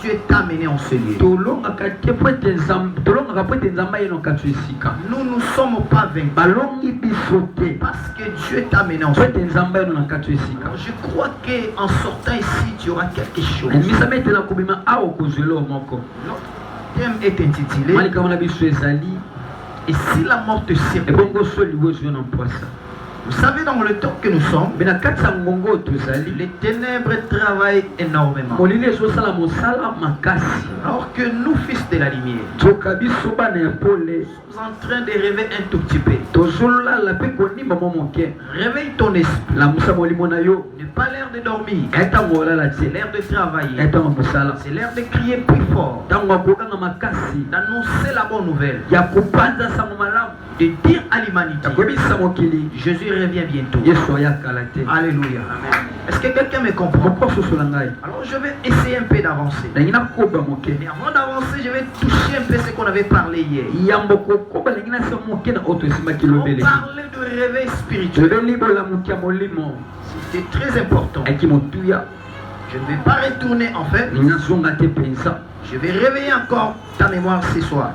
Dieu t'a mené en ce lieu. Nous ne sommes pas vaincus parce que Dieu t'a mené en ce lieu. Alors, je crois qu'en sortant ici, tu auras quelque chose. Notre thème est intitulé « Et si la mort te surprend ?» Vous savez, dans le temps que nous sommes, les ténèbres travaillent énormément. Alors que nous, fils de la lumière, nous sommes en train de rêver un tout petit peu. Réveille ton esprit. N'est pas l'heure de dormir. C'est l'heure de travailler. C'est l'heure de crier plus fort. D'annoncer la bonne nouvelle. De dire à l'humanité, Jésus revient bientôt. Alléluia. Amen. Est-ce que quelqu'un me comprend? Alors je vais essayer un peu d'avancer. Mais avant d'avancer, je vais toucher un peu ce qu'on avait parlé hier. On parlait de réveil spirituel. C'était très important. Je ne vais pas retourner en fait. Je vais réveiller encore ta mémoire ce soir.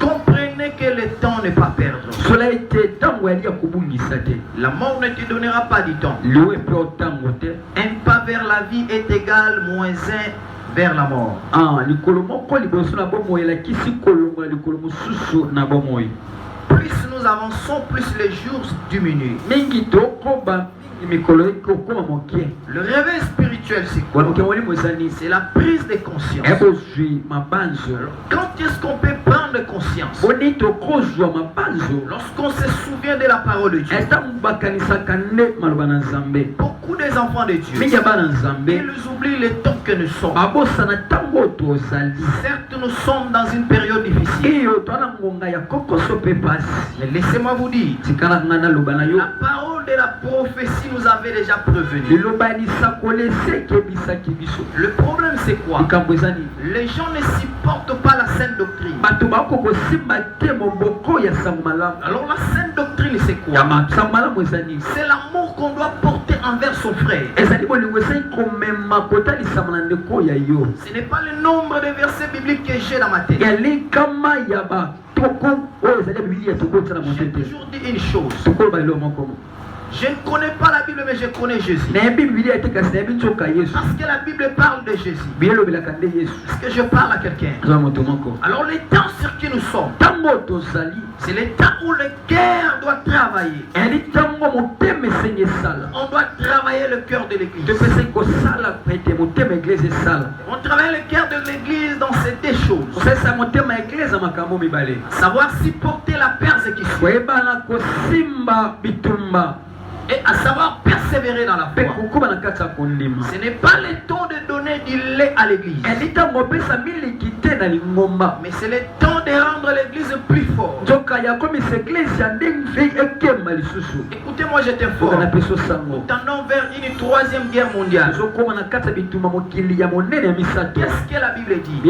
Comprenez que le temps n'est pas perdre. La mort ne te donnera pas du temps. Un pas vers la vie est égal moins un vers la mort. Plus nous avançons, plus les jours diminuent. Le réveil spirituel, c'est quoi? C'est la prise de conscience. Quand est-ce qu'on peut prendre conscience? Lorsqu'on se souvient de la parole de Dieu. Beaucoup des enfants de Dieu, ils oublient le temps que nous sommes. Certes, nous sommes dans une période difficile. Mais laissez-moi vous dire, la parole de la prophétie nous avait déjà prévenu. Le problème, c'est quoi? Les gens ne supportent pas la sainte doctrine. Alors la sainte doctrine, c'est quoi? C'est l'amour qu'on doit porter envers son frère. Ce n'est pas le nombre de versets bibliques que j'ai dans ma tête. J'ai toujours dit une chose. Je ne connais pas la Bible, mais je connais Jésus. Parce que la Bible parle de Jésus. Est-ce que je parle à quelqu'un? Alors le temps sur qui nous sommes, c'est le temps où le cœur doit travailler. On doit travailler le cœur de l'église. On travaille le cœur de l'église dans ces deux choses. Savoir supporter la persécution. Et à savoir persévérer dans la foi. Ce n'est pas le temps de donner du lait à l'église. Mais c'est le temps de rendre l'église plus forte. Écoutez-moi, je t'informe. Nous tendons vers une troisième guerre mondiale. Qu'est-ce que la Bible dit?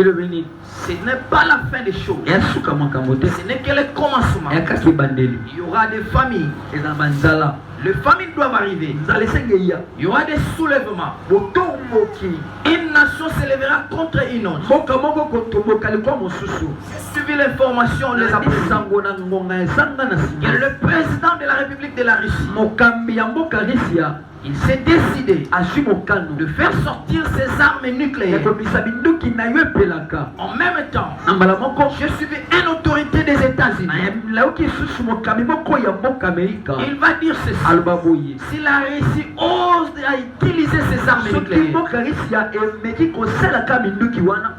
Ce n'est pas la fin des choses. Ce n'est que le commencement. Il y aura des familles. Les famines doivent arriver. Il y aura des soulèvements. Une nation s'élèvera contre une autre. J'ai suivi l'information, les apprécie. Le président de la République de la Russie, il s'est décidé de faire sortir ses armes nucléaires. En même temps, j'ai suivi une autorité des États-Unis. Il va dire ceci: si la Russie ose à utiliser ses armes nucléaires,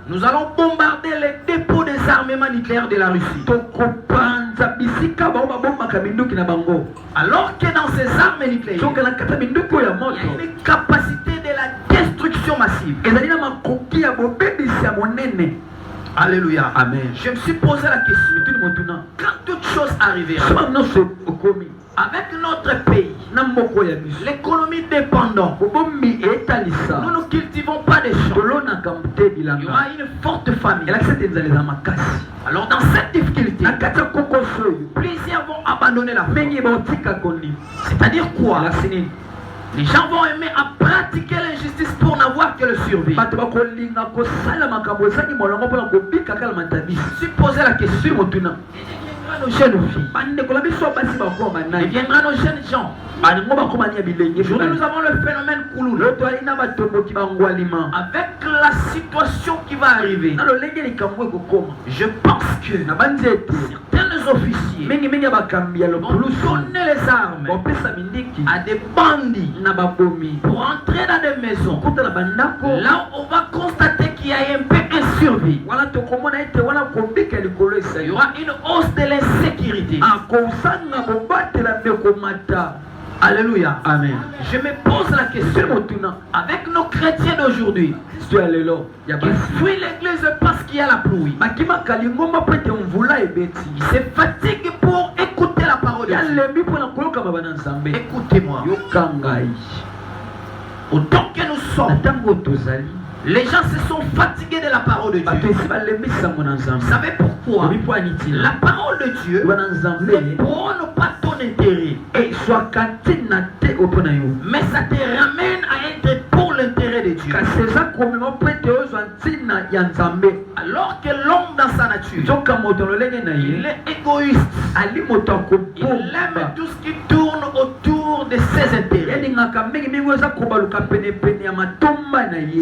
nous allons bombarder les dépôts des armements nucléaires de la Russie. Alors que dans ces armes nucléaires, il y a une capacité de la destruction massive. Alléluia. Amen. Je me suis posé la question, quand toute chose arrivera avec notre pays, l'économie dépendante, nous ne cultivons pas des champs, il y aura une forte famille. Alors dans cette difficulté, plusieurs vont abandonner la foi. C'est-à-dire quoi? Les gens vont aimer à pratiquer l'injustice pour n'avoir que le survie. Si poser la question, nos jeunes filles, il viendra nos jeunes gens. Aujourd'hui, nous avons le phénomène Kouloul. Avec la situation qui va arriver, je pense que certains officiers vont donner les armes à des bandits pour entrer dans des maisons. Là, on va constater qu'il y a un peu de survie. Il y aura une hausse de l'insécurité. Alléluia. Amen. Je me pose la question avec nos chrétiens d'aujourd'hui. Ils fuient l'église parce qu'il y a la pluie. Ils se fatiguent pour écouter la parole de Dieu. Écoutez-moi. Autant que nous sommes, les gens se sont fatigués de la parole de Dieu. Vous savez pourquoi? La parole de Dieu ne prône pas ton intérêt, mais ça te ramène à être pour l'intérêt de Dieu. Alors que l'homme dans sa nature, il est égoïste. Il aime tout ce qui tourne autour de ses intérêts.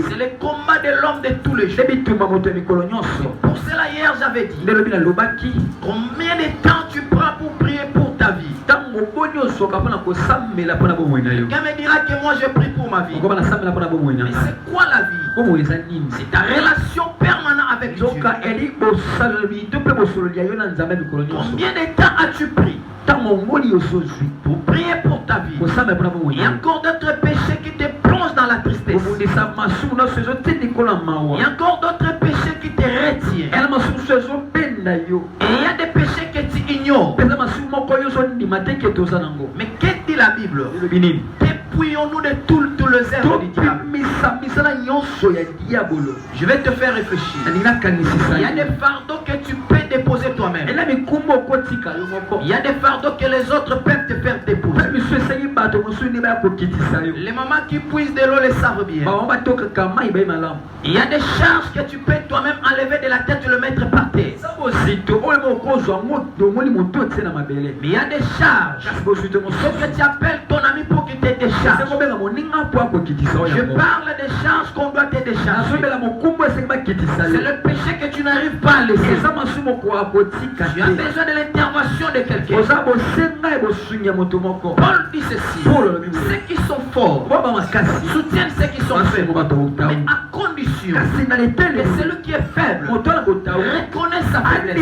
C'est le combat de l'homme de tous les jours. Pour cela, hier, j'avais dit, combien de temps tu prends pour prier pour ta vie? Quelqu'un me dira que moi je prie pour ma vie. Mais c'est quoi la vie? C'est ta relation permanente avec Dieu. Combien de temps as-tu pris pour prier pour ta vie? Il y a encore d'autres péchés qui te plongent dans la tristesse. Il y a encore d'autres péchés qui te retiennent. Et il y a des péchés que tu ignores. Mais qu'est-ce que dit la Bible? Dépouillons-nous de tous les œuvres du diable. Je vais te faire réfléchir. Il y a des fardeaux que tu peux déposer toi-même. Il y a des fardeaux que les autres peuvent te faire déposer. Les mamans qui puisent de l'eau le savent bien. Il y a des charges que tu peux toi-même enlever de la tête et le mettre par terre. Mais il y a des charges que tu appelles ton ami pour qu'il te décharge. Je parle des charges qu'on doit te décharger. C'est le péché que tu n'arrives pas à laisser. Tu as besoin de l'intervention de quelqu'un. Paul dit ceci: ceux qui sont forts soutiennent ceux qui sont faibles, mais à condition que celui qui est faible reconnaisse sa faiblesse.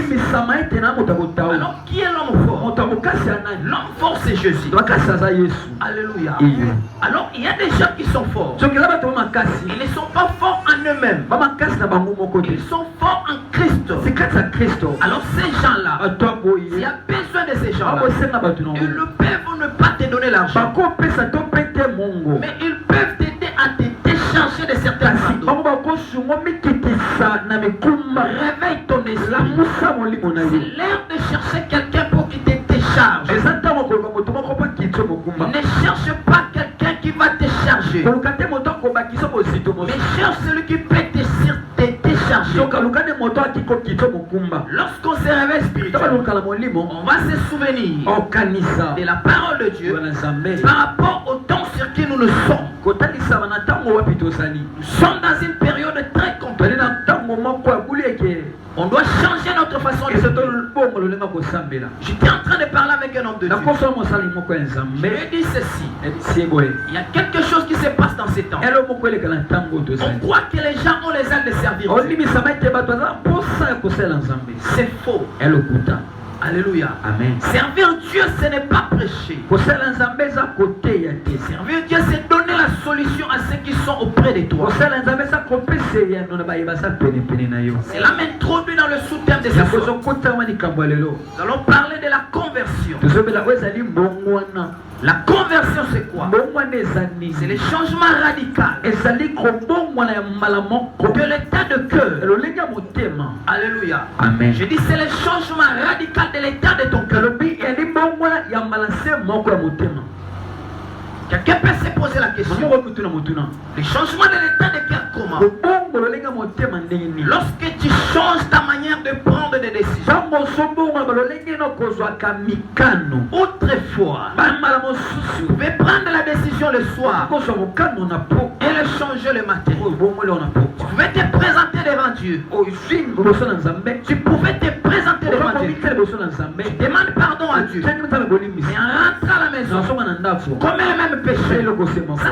Alors qui est l'homme fort? L'homme fort, c'est Jésus. Alléluia. Alors il y a des gens qui sont forts. Ils ne sont pas forts en eux-mêmes. Ils sont forts en Christ. Alors ces gens-là, il y a besoin de ces gens-là. Ils ne peuvent ne pas te donner l'argent, mais ils peuvent t'aider à te décharger de certaines fardeaux. Réveille ton esprit. C'est l'heure de chercher quelqu'un pour qu'il te décharge. Ne cherche pas quelqu'un qui va te charger, mais cherche celui qui peut te décharger. Lorsqu'on se réveille spirituellement, on va se souvenir de la parole de Dieu par rapport au temps sur qui nous le sommes. Nous sommes dans une période très complexe. On doit changer notre façon de vivre. J'étais en train de parler avec un homme de Dieu. Je lui ai dit ceci: il y a quelque chose qui se passe dans ces temps. On croit que les gens ont les ailes de servir Dieu. C'est faux. Alléluia. Amen. Servir Dieu, ce n'est pas prêcher. Servir Dieu, c'est donner la solution à ceux qui sont auprès de toi. Cela m'introduit dans le sous-thème de cette fois. Nous allons parler de la conversion. La conversion, c'est quoi? C'est le changement radical de l'état de cœur. Alléluia. Amen. Je dis c'est le changement radical de l'état de ton cœur. Quelqu'un peut se poser la question. Le changement de l'état de cœur comment? Lorsque tu changes ta manière de prendre des décisions. Autrefois, tu pouvais prendre la décision le soir et le changer le matin. Tu pouvais te présenter devant Dieu. Tu pouvais te présenter devant Dieu. Tu demandes pardon à Dieu. Et en rentrant à la maison, comme le même péché. Ça,